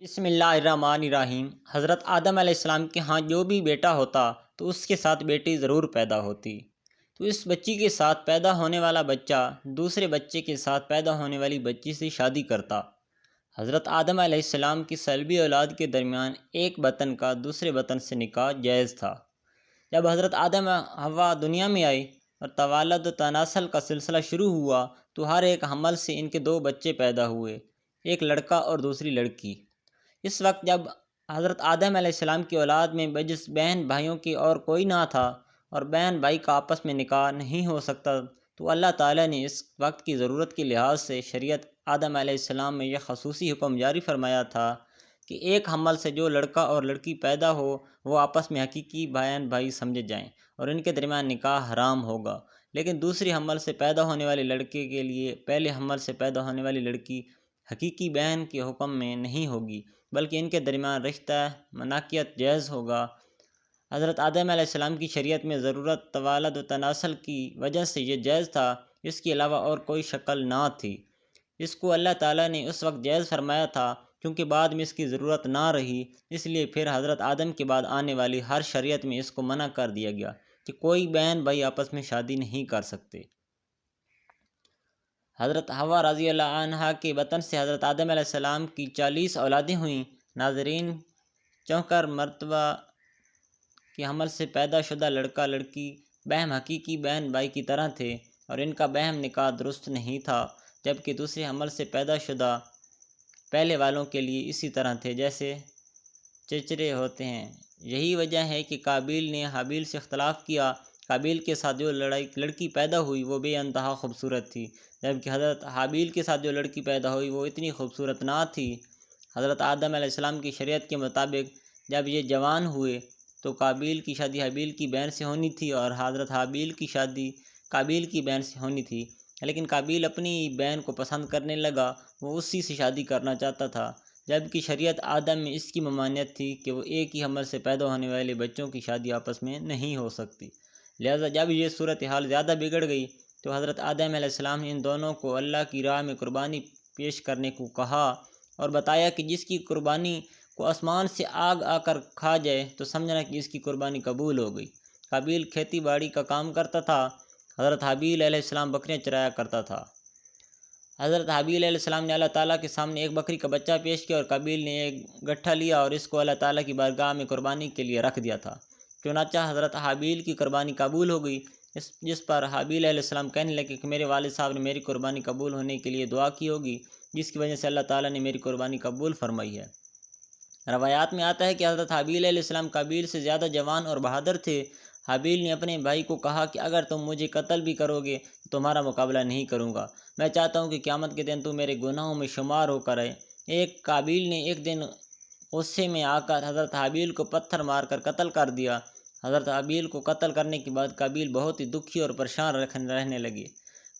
بسم اللہ الرحمن الرحیم۔ حضرت آدم علیہ السلام کے ہاں جو بھی بیٹا ہوتا تو اس کے ساتھ بیٹی ضرور پیدا ہوتی، تو اس بچی کے ساتھ پیدا ہونے والا بچہ دوسرے بچے کے ساتھ پیدا ہونے والی بچی سے شادی کرتا۔ حضرت آدم علیہ السلام کی سلبی اولاد کے درمیان ایک بطن کا دوسرے بطن سے نکاح جائز تھا۔ جب حضرت آدم حوا دنیا میں آئی اور توالد و تناسل کا سلسلہ شروع ہوا تو ہر ایک حمل سے ان کے دو بچے پیدا ہوئے، ایک لڑکا اور دوسری لڑکی۔ اس وقت جب حضرت آدم علیہ السلام کی اولاد میں بجز بہن بھائیوں کی اور کوئی نہ تھا اور بہن بھائی کا آپس میں نکاح نہیں ہو سکتا، تو اللہ تعالیٰ نے اس وقت کی ضرورت کے لحاظ سے شریعت آدم علیہ السلام میں یہ خصوصی حکم جاری فرمایا تھا کہ ایک حمل سے جو لڑکا اور لڑکی پیدا ہو وہ آپس میں حقیقی بہن بھائی سمجھے جائیں اور ان کے درمیان نکاح حرام ہوگا، لیکن دوسری حمل سے پیدا ہونے والے لڑکے کے لیے پہلے حمل سے پیدا ہونے والی لڑکی حقیقی بہن کے حکم میں نہیں ہوگی، بلکہ ان کے درمیان رشتہ مناکیت جائز ہوگا۔ حضرت آدم علیہ السلام کی شریعت میں ضرورت توالد و تناسل کی وجہ سے یہ جائز تھا، اس کے علاوہ اور کوئی شکل نہ تھی۔ اس کو اللہ تعالیٰ نے اس وقت جائز فرمایا تھا کیونکہ بعد میں اس کی ضرورت نہ رہی، اس لیے پھر حضرت آدم کے بعد آنے والی ہر شریعت میں اس کو منع کر دیا گیا کہ کوئی بہن بھائی آپس میں شادی نہیں کر سکتے۔ حضرت حوا رضی اللہ عنہا کے بطن سے حضرت آدم علیہ السلام کی 40 اولادیں ہوئیں۔ ناظرین، 74 مرتبہ کے حمل سے پیدا شدہ لڑکا لڑکی بہم حقیقی بہن بھائی کی طرح تھے اور ان کا بہم نکاح درست نہیں تھا، جبکہ دوسرے حمل سے پیدا شدہ پہلے والوں کے لیے اسی طرح تھے جیسے چچرے ہوتے ہیں۔ یہی وجہ ہے کہ قابیل نے حابیل سے اختلاف کیا۔ قابیل کے ساتھ جو لڑکی پیدا ہوئی وہ بے انتہا خوبصورت تھی، جبکہ حضرت حابیل کے ساتھ جو لڑکی پیدا ہوئی وہ اتنی خوبصورت نہ تھی۔ حضرت آدم علیہ السلام کی شریعت کے مطابق جب یہ جوان ہوئے تو قابیل کی شادی حابیل کی بہن سے ہونی تھی اور حضرت حابیل کی شادی قابیل کی بہن سے ہونی تھی، لیکن قابیل اپنی بہن کو پسند کرنے لگا، وہ اسی سے شادی کرنا چاہتا تھا، جبکہ شریعت آدم میں اس کی ممانعت تھی کہ وہ ایک ہی حمل سے پیدا ہونے والے بچوں کی شادی آپس میں نہیں ہو سکتی۔ لہذا جب یہ صورتحال زیادہ بگڑ گئی تو حضرت آدم علیہ السلام نے ان دونوں کو اللہ کی راہ میں قربانی پیش کرنے کو کہا اور بتایا کہ جس کی قربانی کو آسمان سے آگ آ کر کھا جائے تو سمجھنا کہ اس کی قربانی قبول ہو گئی۔ قابیل کھیتی باڑی کا کام کرتا تھا، حضرت حابیل علیہ السلام بکریاں چرایا کرتا تھا۔ حضرت حابیل علیہ السلام نے اللہ تعالیٰ کے سامنے ایک بکری کا بچہ پیش کیا اور قابیل نے ایک گٹھا لیا اور اس کو اللہ تعالیٰ کی بارگاہ میں قربانی کے لیے رکھ دیا تھا۔ چنانچہ حضرت حابیل کی قربانی قبول ہو گئی، جس پر حابیل علیہ السلام کہنے لگے کہ میرے والد صاحب نے میری قربانی قبول ہونے کے لیے دعا کی ہوگی، جس کی وجہ سے اللہ تعالیٰ نے میری قربانی قبول فرمائی ہے۔ روایات میں آتا ہے کہ حضرت حابیل علیہ السلام قابیل سے زیادہ جوان اور بہادر تھے۔ حابیل نے اپنے بھائی کو کہا کہ اگر تم مجھے قتل بھی کرو گے تو تمہارا مقابلہ نہیں کروں گا، میں چاہتا ہوں کہ قیامت کے دن تو میرے گناہوں میں شمار ہو کر آئے۔ ایک قابیل نے ایک دن غصے میں آ کر حضرت حابیل کو پتھر مار کر قتل کر دیا۔ حضرت حابیل کو قتل کرنے کے بعد قابیل بہت ہی دکھی اور پریشان رہنے لگے۔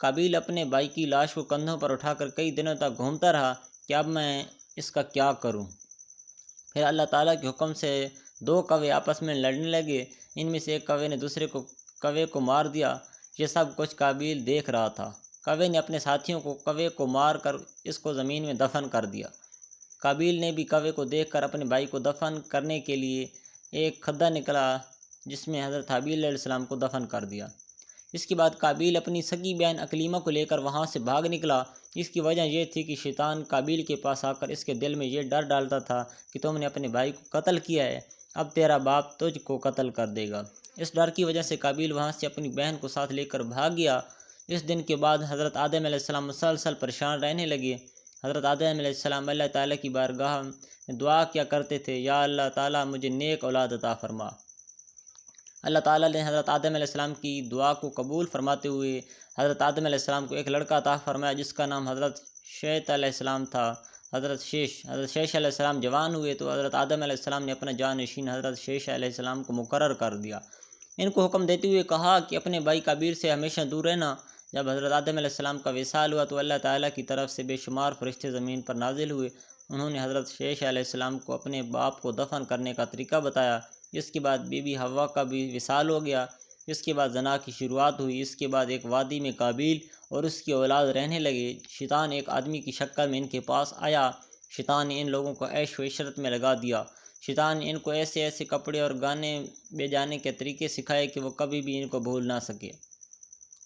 قابیل اپنے بھائی کی لاش کو کندھوں پر اٹھا کر کئی دنوں تک گھومتا رہا کہ اب میں اس کا کیا کروں۔ پھر اللہ تعالیٰ کے حکم سے دو کوے آپس میں لڑنے لگے، ان میں سے ایک کوے نے دوسرے کوے کو مار دیا۔ یہ سب کچھ قابیل دیکھ رہا تھا۔ کوے نے اپنے ساتھیوں کو کوے کو مار کر اس کو زمین میں دفن کر دیا۔ قابیل نے بھی کوے کو دیکھ کر اپنے بھائی کو دفن کرنے کے لیے ایک کھڈا نکلا جس میں حضرت حابیل علیہ السلام کو دفن کر دیا۔ اس کے بعد قابیل اپنی سگی بہن عکلیمہ کو لے کر وہاں سے بھاگ نکلا۔ اس کی وجہ یہ تھی کہ شیطان قابیل کے پاس آ کر اس کے دل میں یہ ڈر ڈالتا تھا کہ تم نے اپنے بھائی کو قتل کیا ہے، اب تیرا باپ تجھ کو قتل کر دے گا۔ اس ڈر کی وجہ سے قابیل وہاں سے اپنی بہن کو ساتھ لے کر بھاگ گیا۔ اس دن کے بعد حضرت آدم علیہ السلام مسلسل پریشان رہنے لگے۔ حضرت آدم علیہ السلام اللہ تعالیٰ کی بارگاہ میں دعا کیا کرتے تھے، یا اللہ تعالیٰ مجھے نیک اولاد عطا فرما۔ اللہ تعالیٰ نے حضرت آدم علیہ السلام کی دعا کو قبول فرماتے ہوئے حضرت آدم علیہ السلام کو ایک لڑکا عطا فرمایا جس کا نام حضرت شیت علیہ السلام تھا۔ حضرت شیش علیہ السلام جوان ہوئے تو حضرت آدم علیہ السلام نے اپنا جانشین حضرت شیش علیہ السلام کو مقرر کر دیا۔ ان کو حکم دیتے ہوئے کہا کہ اپنے بھائی قابیل سے ہمیشہ دور رہنا۔ جب حضرت آدم علیہ السلام کا وصال ہوا تو اللہ تعالیٰ کی طرف سے بے شمار فرشتے زمین پر نازل ہوئے۔ انہوں نے حضرت شیش علیہ السلام کو اپنے باپ کو دفن کرنے کا طریقہ بتایا۔ اس کے بعد بی بی حوا کا بھی وصال ہو گیا۔ اس کے بعد زنا کی شروعات ہوئی۔ اس کے بعد ایک وادی میں قابیل اور اس کی اولاد رہنے لگے۔ شیطان ایک آدمی کی شکل میں ان کے پاس آیا شیطان نے ان لوگوں کو عیش و عشرت میں لگا دیا۔ شیطان نے ان کو ایسے ایسے کپڑے اور گانے بجانے کے طریقے سکھائے کہ وہ کبھی بھی ان کو بھول نہ سکے۔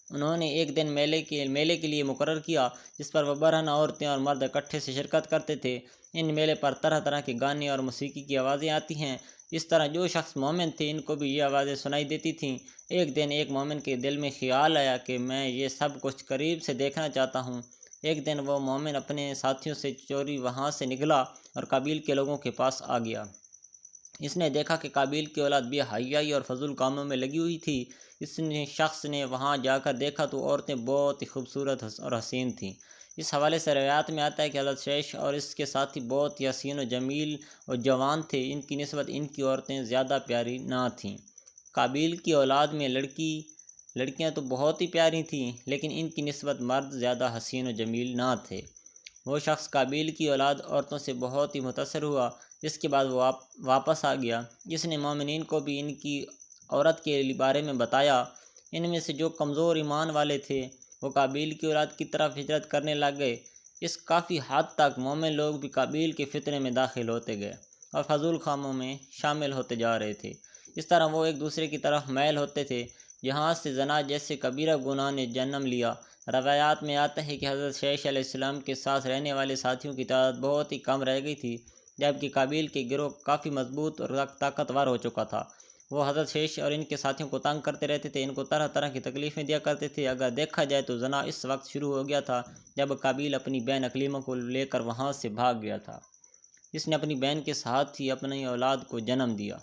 انہوں نے ایک دن میلے کے لیے مقرر کیا جس پر وہ برہنہ عورتیں اور مرد اکٹھے سے شرکت کرتے تھے۔ ان میلے پر طرح طرح کے گانے اور موسیقی کی آوازیں آتی ہیں۔ اس طرح جو شخص مومن تھے ان کو بھی یہ آوازیں سنائی دیتی تھیں۔ ایک دن ایک مومن کے دل میں خیال آیا کہ میں یہ سب کچھ قریب سے دیکھنا چاہتا ہوں۔ ایک دن وہ مومن اپنے ساتھیوں سے چوری وہاں سے نکلا اور قابیل کے لوگوں کے پاس آ گیا۔ اس نے دیکھا کہ قابیل کی اولاد بے حیائی اور فضول کاموں میں لگی ہوئی تھی۔ شخص نے وہاں جا کر دیکھا تو عورتیں بہت ہی خوبصورت اور حسین تھیں۔ اس حوالے سے روایات میں آتا ہے کہ حضرت شیش اور اس کے ساتھی بہت ہی حسین و جمیل اور جوان تھے۔ ان کی نسبت ان کی عورتیں زیادہ پیاری نہ تھیں۔ قابیل کی اولاد میں لڑکیاں تو بہت ہی پیاری تھیں، لیکن ان کی نسبت مرد زیادہ حسین و جمیل نہ تھے۔ وہ شخص قابیل کی اولاد عورتوں سے بہت ہی متاثر ہوا۔ اس کے بعد وہ واپس آ گیا۔ اس نے مومنین کو بھی ان کی عورت کے بارے میں بتایا۔ ان میں سے جو کمزور ایمان والے تھے وہ قابیل کی اولاد کی طرف ہجرت کرنے لگ گئے۔ اس کافی حد تک مومن لوگ بھی قابیل کے فتنے میں داخل ہوتے گئے اور فضول کاموں میں شامل ہوتے جا رہے تھے۔ اس طرح وہ ایک دوسرے کی طرف میل ہوتے تھے، جہاں سے زنا جیسے کبیرہ گناہ نے جنم لیا۔ روایات میں آتا ہے کہ حضرت شیش علیہ السلام کے ساتھ رہنے والے ساتھیوں کی تعداد بہت ہی کم رہ گئی تھی، جبکہ قابیل کے گروہ کافی مضبوط اور طاقتور ہو چکا تھا۔ وہ حضرت شیش اور ان کے ساتھیوں کو تنگ کرتے رہتے تھے، ان کو طرح طرح کی تکلیفیں دیا کرتے تھے۔ اگر دیکھا جائے تو زنا اس وقت شروع ہو گیا تھا جب قابیل اپنی بہن اکلیمہ کو لے کر وہاں سے بھاگ گیا تھا۔ اس نے اپنی بہن کے ساتھ ہی اپنی اولاد کو جنم دیا۔